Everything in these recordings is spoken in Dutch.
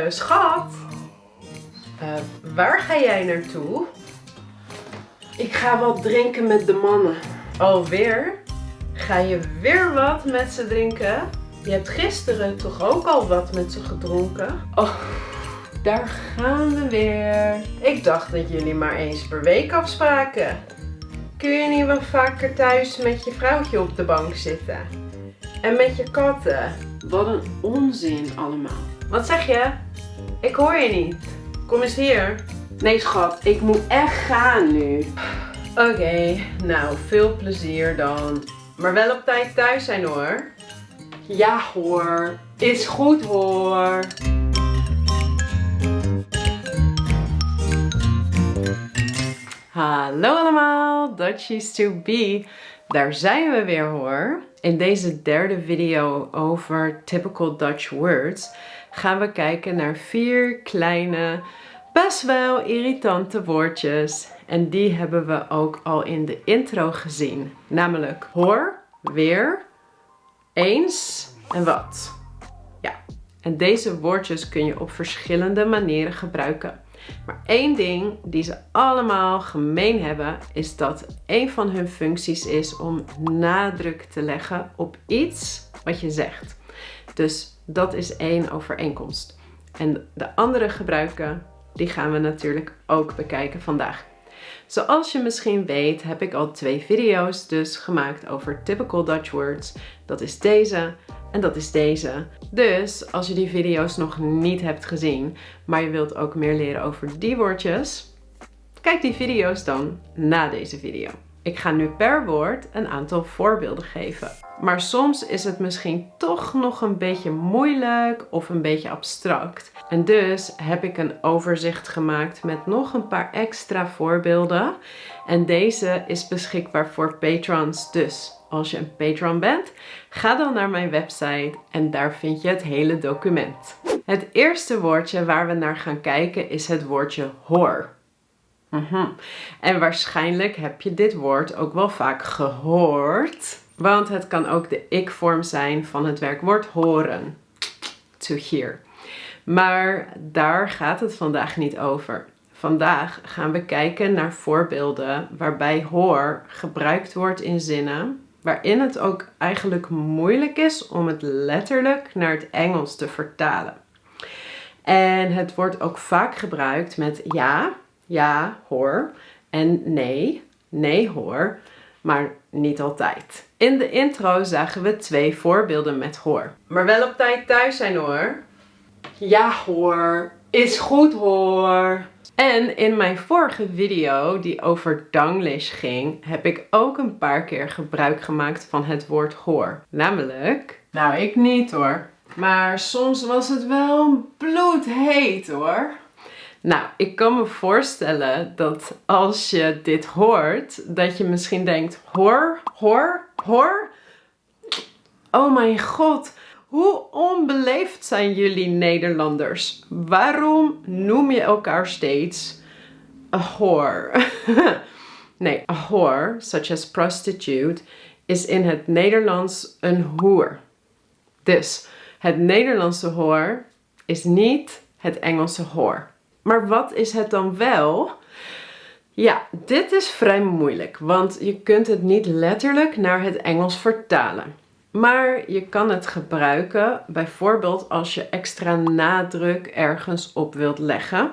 Schat. Waar ga jij naartoe? Ik ga wat drinken met de mannen. Alweer? Ga je weer wat met ze drinken? Je hebt gisteren toch ook al wat met ze gedronken? Oh, daar gaan we weer. Ik dacht dat jullie maar eens per week afspraken. Kun je niet wat vaker thuis met je vrouwtje op de bank zitten? En met je katten? Wat een onzin allemaal. Wat zeg je? Ik hoor je niet. Kom eens hier. Nee schat, ik moet echt gaan nu. Oké, nou veel plezier dan. Maar wel op tijd thuis zijn hoor. Ja hoor, is goed hoor. Hallo allemaal, Dutchies to be. Daar zijn we weer hoor. In deze derde video over typical Dutch words gaan we kijken naar 4 kleine, best wel irritante woordjes. En die hebben we ook al in de intro gezien. Namelijk hoor, weer, eens en wat. Ja, en deze woordjes kun je op verschillende manieren gebruiken. Maar één ding die ze allemaal gemeen hebben, is dat een van hun functies is om nadruk te leggen op iets wat je zegt. Dus dat is één overeenkomst. En de andere gebruiken, die gaan we natuurlijk ook bekijken vandaag. Zoals je misschien weet, heb ik al 2 video's dus gemaakt over typical Dutch words. Dat is deze en dat is deze. Dus als je die video's nog niet hebt gezien, maar je wilt ook meer leren over die woordjes, kijk die video's dan na deze video. Ik ga nu per woord een aantal voorbeelden geven. Maar soms is het misschien toch nog een beetje moeilijk of een beetje abstract. En dus heb ik een overzicht gemaakt met nog een paar extra voorbeelden. En deze is beschikbaar voor patrons. Dus als je een patron bent, ga dan naar mijn website en daar vind je het hele document. Het eerste woordje waar we naar gaan kijken is het woordje hoor. En waarschijnlijk heb je dit woord ook wel vaak gehoord. Want het kan ook de ik-vorm zijn van het werkwoord horen. To hear. Maar daar gaat het vandaag niet over. Vandaag gaan we kijken naar voorbeelden waarbij hoor gebruikt wordt in zinnen waarin het ook eigenlijk moeilijk is om het letterlijk naar het Engels te vertalen. En het wordt ook vaak gebruikt met ja, ja, hoor en nee, nee, hoor, maar niet altijd. In de intro zagen we 2 voorbeelden met hoor. Maar wel op tijd thuis zijn hoor. Ja hoor, is goed hoor. En in mijn vorige video die over Danglish ging, heb ik ook een paar keer gebruik gemaakt van het woord hoor. Namelijk, nou ik niet hoor, maar soms was het wel bloedheet hoor. Nou, ik kan me voorstellen dat als je dit hoort, dat je misschien denkt, hoor, hoor, hoor. Oh mijn god, hoe onbeleefd zijn jullie Nederlanders? Waarom noem je elkaar steeds a whore? Nee, a whore, such as prostitute, is in het Nederlands een hoer. Dus het Nederlandse hoor is niet het Engelse hoor. Maar wat is het dan wel? Ja, dit is vrij moeilijk, want je kunt het niet letterlijk naar het Engels vertalen. Maar je kan het gebruiken, bijvoorbeeld als je extra nadruk ergens op wilt leggen.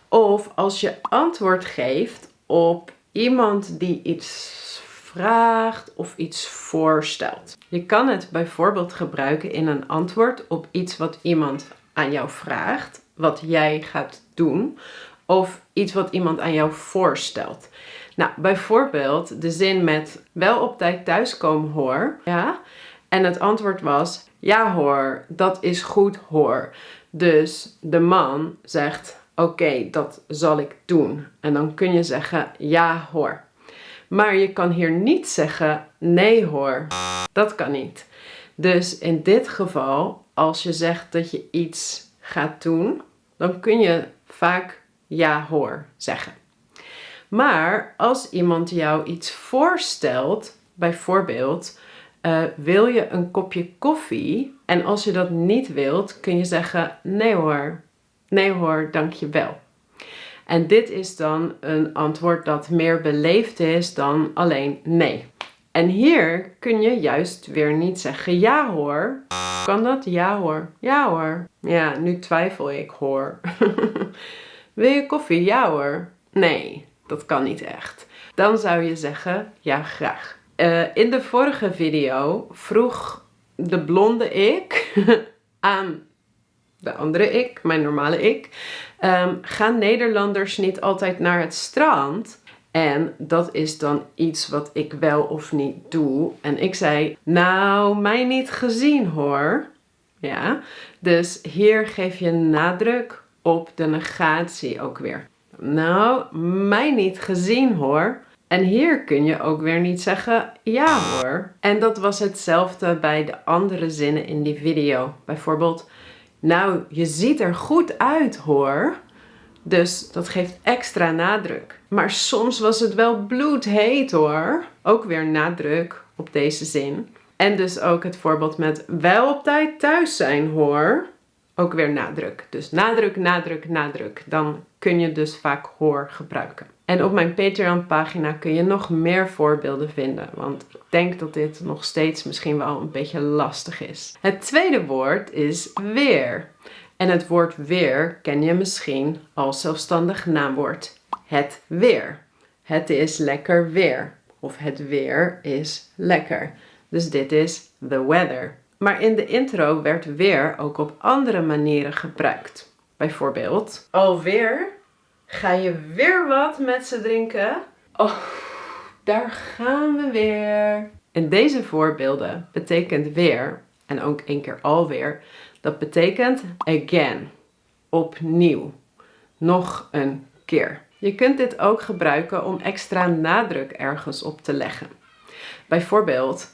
Of als je antwoord geeft op iemand die iets vraagt of iets voorstelt. Je kan het bijvoorbeeld gebruiken in een antwoord op iets wat iemand aan jou vraagt, wat jij gaat doen, of iets wat iemand aan jou voorstelt. Nou, bijvoorbeeld de zin met wel op tijd thuiskomen hoor. Ja? En het antwoord was, ja hoor, dat is goed hoor. Dus de man zegt, oké, dat zal ik doen. En dan kun je zeggen, ja hoor. Maar je kan hier niet zeggen, nee hoor. Dat kan niet. Dus in dit geval, als je zegt dat je iets gaat doen, dan kun je vaak ja hoor zeggen. Maar als iemand jou iets voorstelt, bijvoorbeeld, wil je een kopje koffie? En als je dat niet wilt, kun je zeggen nee hoor, dankjewel. En dit is dan een antwoord dat meer beleefd is dan alleen nee. En hier kun je juist weer niet zeggen ja hoor. Kan dat? Ja hoor. Ja hoor. Ja, nu twijfel ik hoor. Wil je koffie? Ja hoor. Nee, dat kan niet echt. Dan zou je zeggen ja graag. In de vorige video vroeg de blonde ik aan de andere ik, mijn normale ik. Gaan Nederlanders niet altijd naar het strand? En dat is dan iets wat ik wel of niet doe. En ik zei, nou, mij niet gezien hoor. Ja, dus hier geef je nadruk op de negatie ook weer. Nou, mij niet gezien hoor. En hier kun je ook weer niet zeggen ja hoor. En dat was hetzelfde bij de andere zinnen in die video. Bijvoorbeeld, nou, je ziet er goed uit hoor. Dus dat geeft extra nadruk. Maar soms was het wel bloedheet hoor. Ook weer nadruk op deze zin. En dus ook het voorbeeld met wel op tijd thuis zijn hoor. Ook weer nadruk. Dus nadruk, nadruk, nadruk. Dan kun je dus vaak hoor gebruiken. En op mijn Patreon pagina kun je nog meer voorbeelden vinden. Want ik denk dat dit nog steeds misschien wel een beetje lastig is. Het tweede woord is weer. En het woord weer ken je misschien als zelfstandig naamwoord. Het weer. Het is lekker weer. Of het weer is lekker. Dus dit is the weather. Maar in de intro werd weer ook op andere manieren gebruikt. Bijvoorbeeld, alweer, ga je weer wat met ze drinken? Oh, daar gaan we weer. In deze voorbeelden betekent weer, en ook één keer alweer, dat betekent again, opnieuw, nog een keer. Je kunt dit ook gebruiken om extra nadruk ergens op te leggen. Bijvoorbeeld,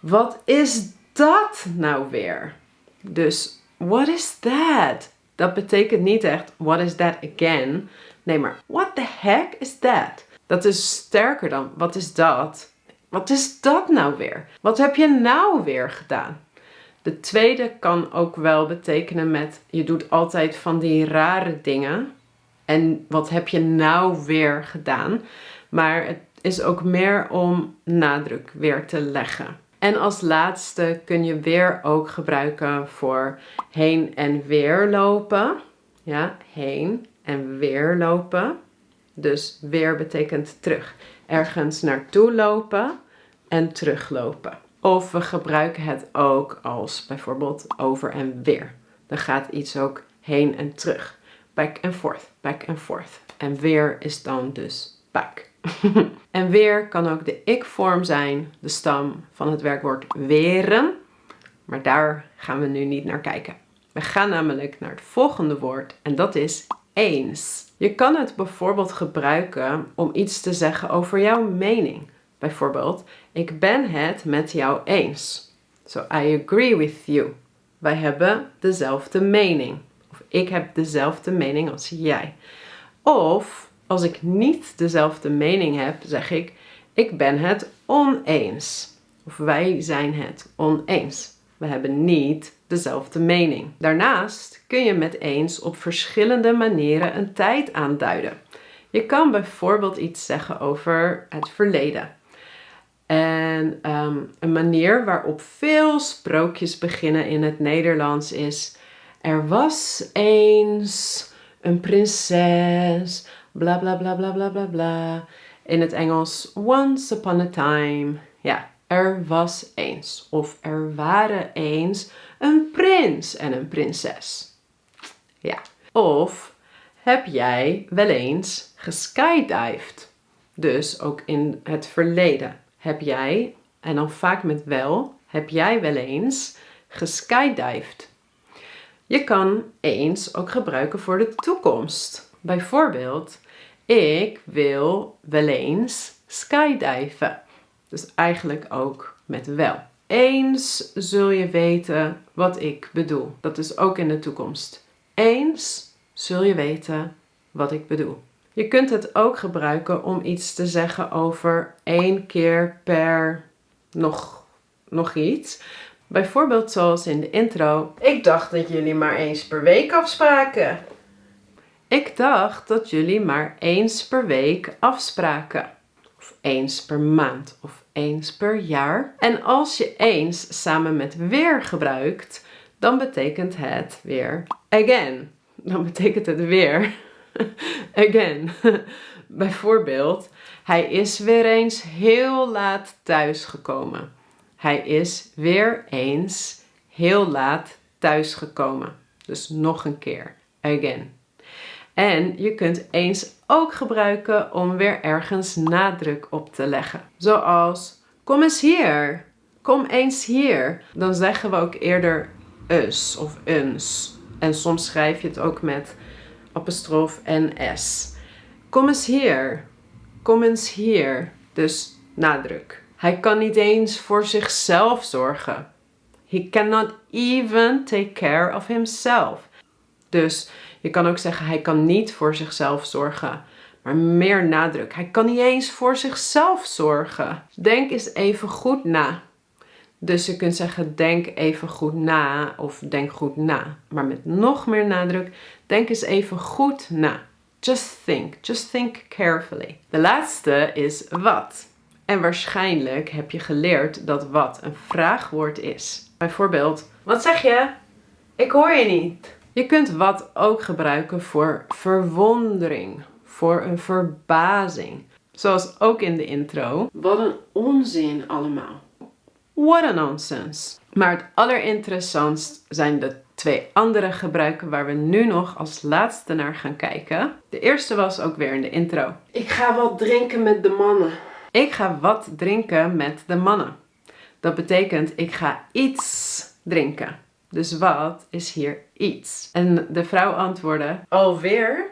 wat is dat nou weer? Dus, what is that? Dat betekent niet echt, what is that again? Nee, maar what the heck is that? Dat is sterker dan, wat is dat? Wat is dat nou weer? Wat heb je nou weer gedaan? De tweede kan ook wel betekenen met, je doet altijd van die rare dingen. En wat heb je nou weer gedaan? Maar het is ook meer om nadruk weer te leggen. En als laatste kun je weer ook gebruiken voor heen en weer lopen. Ja, heen en weer lopen. Dus weer betekent terug. Ergens naartoe lopen en teruglopen. Of we gebruiken het ook als bijvoorbeeld over en weer. Dan gaat iets ook heen en terug. Back and forth, back and forth. En weer is dan dus back. En weer kan ook de ik-vorm zijn, de stam van het werkwoord weren. Maar daar gaan we nu niet naar kijken. We gaan namelijk naar het volgende woord en dat is eens. Je kan het bijvoorbeeld gebruiken om iets te zeggen over jouw mening. Bijvoorbeeld, ik ben het met jou eens. So I agree with you. Wij hebben dezelfde mening. Of ik heb dezelfde mening als jij. Of als ik niet dezelfde mening heb, zeg ik ben het oneens. Of wij zijn het oneens. We hebben niet dezelfde mening. Daarnaast kun je met eens op verschillende manieren een tijd aanduiden. Je kan bijvoorbeeld iets zeggen over het verleden. En een manier waarop veel sprookjes beginnen in het Nederlands is: er was eens een prinses, bla bla bla bla bla bla bla. In het Engels, once upon a time. Ja, er was eens. Of er waren eens een prins en een prinses. Ja. Of heb jij wel eens geskydived? Dus ook in het verleden. Heb jij, en dan vaak met wel, heb jij wel eens geskydived? Je kan eens ook gebruiken voor de toekomst. Bijvoorbeeld, ik wil wel eens skydiven. Dus eigenlijk ook met wel. Eens zul je weten wat ik bedoel. Dat is ook in de toekomst. Eens zul je weten wat ik bedoel. Je kunt het ook gebruiken om iets te zeggen over 1 keer per nog iets. Bijvoorbeeld zoals in de intro. Ik dacht dat jullie maar eens per week afspraken. Ik dacht dat jullie maar eens per week afspraken. Of eens per maand of eens per jaar. En als je eens samen met weer gebruikt, dan betekent het weer again. Dan betekent het weer again. Bijvoorbeeld, hij is weer eens heel laat thuisgekomen. Hij is weer eens heel laat thuisgekomen. Dus nog een keer. Again. En je kunt eens ook gebruiken om weer ergens nadruk op te leggen. Zoals, kom eens hier. Kom eens hier. Dan zeggen we ook eerder us of uns. En soms schrijf je het ook met apostrof en s. Kom eens hier. Kom eens hier. Dus nadruk. Hij kan niet eens voor zichzelf zorgen. He cannot even take care of himself. Dus je kan ook zeggen, hij kan niet voor zichzelf zorgen. Maar meer nadruk. Hij kan niet eens voor zichzelf zorgen. Denk eens even goed na. Dus je kunt zeggen, denk even goed na of denk goed na. Maar met nog meer nadruk, denk eens even goed na. Just think carefully. De laatste is wat. En waarschijnlijk heb je geleerd dat wat een vraagwoord is. Bijvoorbeeld, wat zeg je? Ik hoor je niet. Je kunt wat ook gebruiken voor verwondering, voor een verbazing. Zoals ook in de intro. Wat een onzin allemaal. What a nonsense. Maar het allerinteressantst zijn de 2 andere gebruiken waar we nu nog als laatste naar gaan kijken. De eerste was ook weer in de intro. Ik ga wat drinken met de mannen. Ik ga wat drinken met de mannen. Dat betekent ik ga iets drinken. Dus wat is hier iets? En de vrouw antwoordde, alweer?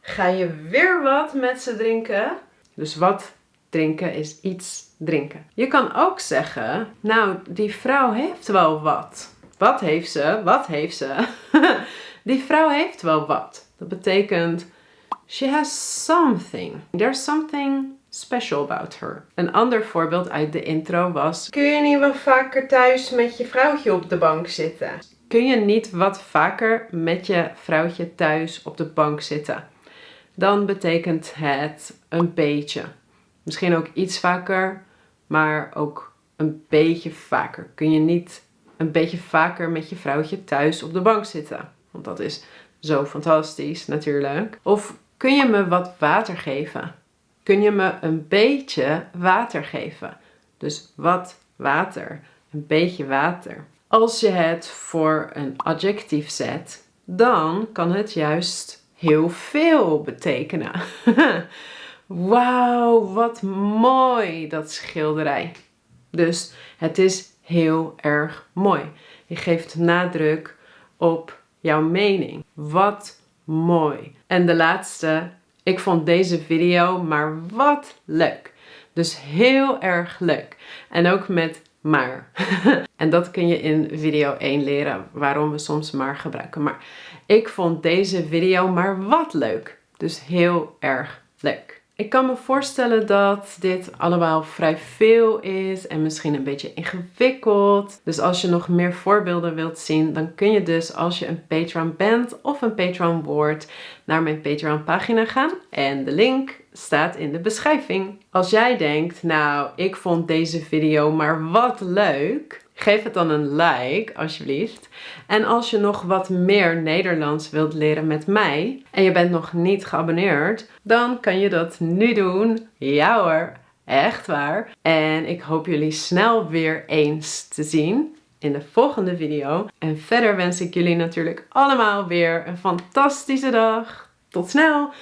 Ga je weer wat met ze drinken? Dus wat drinken is iets drinken. Je kan ook zeggen, nou, die vrouw heeft wel wat. Wat heeft ze? Wat heeft ze? Die vrouw heeft wel wat. Dat betekent, she has something. There's something special about her. Een ander voorbeeld uit de intro was, Kun je niet wat vaker thuis met je vrouwtje op de bank zitten? kun je niet wat vaker met je vrouwtje thuis op de bank zitten? Dan betekent het een beetje. Misschien ook iets vaker, maar ook een beetje vaker. Kun je niet een beetje vaker met je vrouwtje thuis op de bank zitten? Want dat is zo fantastisch natuurlijk. Of kun je me wat water geven? Kun je me een beetje water geven? Dus wat water, een beetje water. Als je het voor een adjectief zet, dan kan het juist heel veel betekenen. Wauw, wat mooi dat schilderij. Dus het is heel erg mooi. Je geeft nadruk op jouw mening. Wat mooi. En de laatste, ik vond deze video maar wat leuk. Dus heel erg leuk. En ook met maar. En dat kun je in video 1 leren, waarom we soms maar gebruiken. Maar ik vond deze video maar wat leuk. Dus heel erg leuk. Ik kan me voorstellen dat dit allemaal vrij veel is en misschien een beetje ingewikkeld. Dus als je nog meer voorbeelden wilt zien, dan kun je dus als je een Patreon bent of een Patreon wordt naar mijn Patreon pagina gaan. En de link staat in de beschrijving. Als jij denkt, nou, ik vond deze video maar wat leuk, geef het dan een like, alsjeblieft. En als je nog wat meer Nederlands wilt leren met mij en je bent nog niet geabonneerd, dan kan je dat nu doen. Ja hoor, echt waar. En ik hoop jullie snel weer eens te zien in de volgende video. En verder wens ik jullie natuurlijk allemaal weer een fantastische dag. Tot snel!